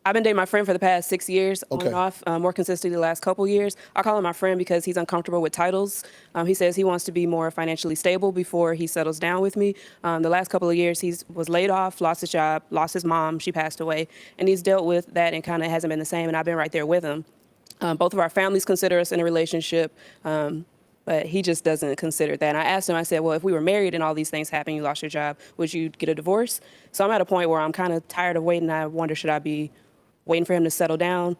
I've been dating my friend for the past 6 years, on Okay. and off, more consistently the last couple years. I call him my friend because he's uncomfortable with titles. He says he wants to be more financially stable before he settles down with me. The last couple of years, he was laid off, lost his job, lost his mom, she passed away, and he's dealt with that and kind of hasn't been the same, and I've been right there with him. Both of our families consider us in a relationship, but he just doesn't consider that. And I asked him, I said, well, if we were married and all these things happened, you lost your job, would you get a divorce? So I'm at a point where I'm kind of tired of waiting. I wonder, should I be waiting for him to settle down,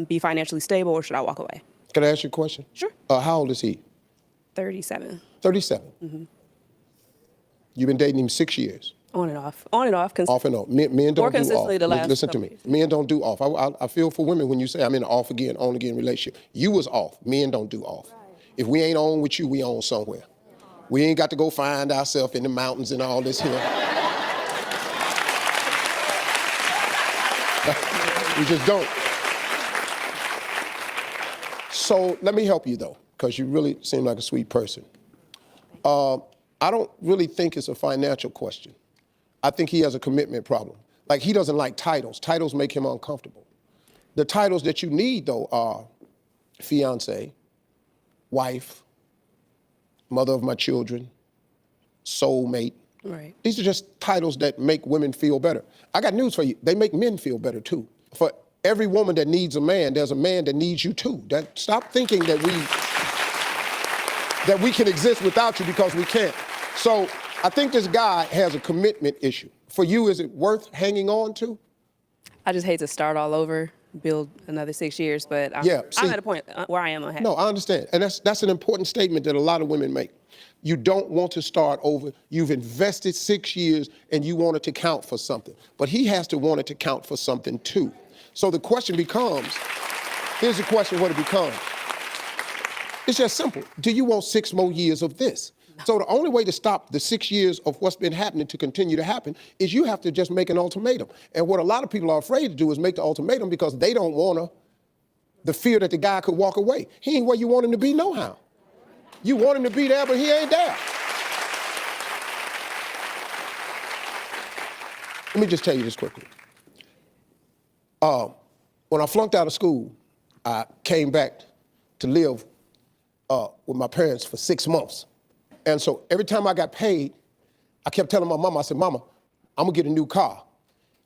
be financially stable, or should I walk away? Can I ask you a question? Sure. How old is he? 37. 37. Mm-hmm. You've been dating him 6 years. On and off. On and off. Off and on. Men don't More do consistently off. the last Listen to me. years. Men don't do off. I feel for women when you say I'm in an off again, on again relationship. You was off. Men don't do off. Right. If we ain't on with you, we on somewhere. We ain't got to go find ourselves in the mountains and all this here. We just don't. So let me help you though, because you really seem like a sweet person. I don't really think it's a financial question. I think he has a commitment problem. Like, he doesn't like titles. Titles make him uncomfortable. The titles that you need though are fiance, wife, mother of my children, soulmate. Right. These are just titles that make women feel better. I got news for you. They make men feel better too. For every woman that needs a man, there's a man that needs you too. Stop thinking that we can exist without you, because we can't. So I think this guy has a commitment issue. For you, is it worth hanging on to? I just hate to start all over, build another 6 years, but I'm at a point where I am unhappy. No, I understand. And that's an important statement that a lot of women make. You don't want to start over. You've invested 6 years and you want it to count for something. But he has to want it to count for something too. So the question becomes, here's the question, what it becomes. It's just simple. Do you want 6 more years of this? No. So the only way to stop the 6 years of what's been happening to continue to happen is you have to just make an ultimatum. And what a lot of people are afraid to do is make the ultimatum because they don't want the fear that the guy could walk away. He ain't where you want him to be no how. You want him to be there, but he ain't there. Let me just tell you this quickly. When I flunked out of school, I came back to live with my parents for 6 months. And so every time I got paid, I kept telling my mama, I said, Mama, I'm gonna get a new car.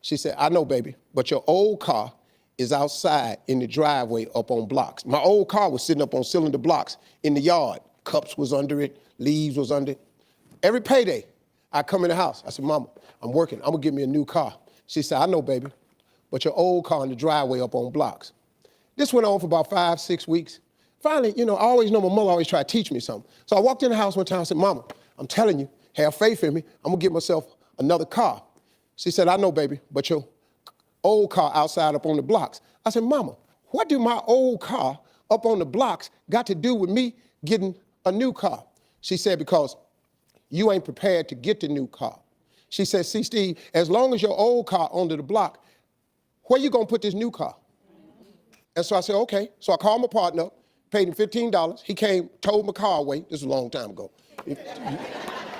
She said, I know, baby, but your old car is outside in the driveway up on blocks. My old car was sitting up on cylinder blocks in the yard. Cups was under it, leaves was under it. Every payday, I come in the house. I said, Mama, I'm working, I'm gonna get me a new car. She said, I know, baby, but your old car in the driveway up on blocks. This went on for about 5, 6 weeks. Finally, I always know my mother always tried to teach me something. So I walked in the house one time and said, Mama, I'm telling you, have faith in me. I'm gonna get myself another car. She said, I know, baby, but your old car outside up on the blocks. I said, Mama, what do my old car up on the blocks got to do with me getting a new car? She said, because you ain't prepared to get the new car. She said, see, Steve, as long as your old car under the block, where you gonna put this new car? And so I said, okay. So I called my partner up, paid him $15. He came, towed my car away. This was a long time ago.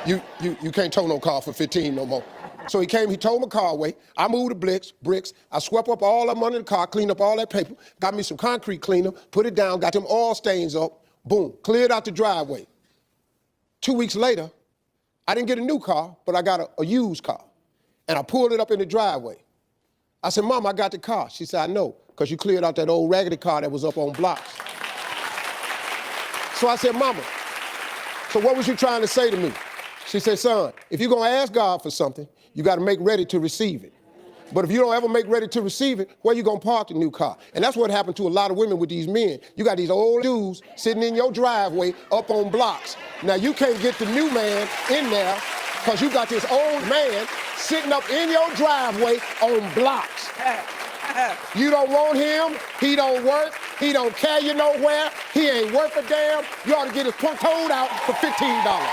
You can't tow no car for 15 no more. So he came, he towed my car away. I moved the bricks. I swept up all that money in the car, cleaned up all that paper, got me some concrete cleaner, put it down, got them oil stains up, boom, cleared out the driveway. 2 weeks later, I didn't get a new car, but I got a used car. And I pulled it up in the driveway. I said, Mom, I got the car. She said, I know, because you cleared out that old raggedy car that was up on blocks. So I said, Mama, so what was you trying to say to me? She said, son, if you're gonna ask God for something, you gotta make ready to receive it. But if you don't ever make ready to receive it, where you gonna park the new car? And that's what happened to a lot of women with these men. You got these old dudes sitting in your driveway up on blocks. Now you can't get the new man in there because you got this old man sitting up in your driveway on blocks. You don't want him, he don't work, he don't carry you nowhere, he ain't worth a damn. You ought to get his trunk towed out for $15.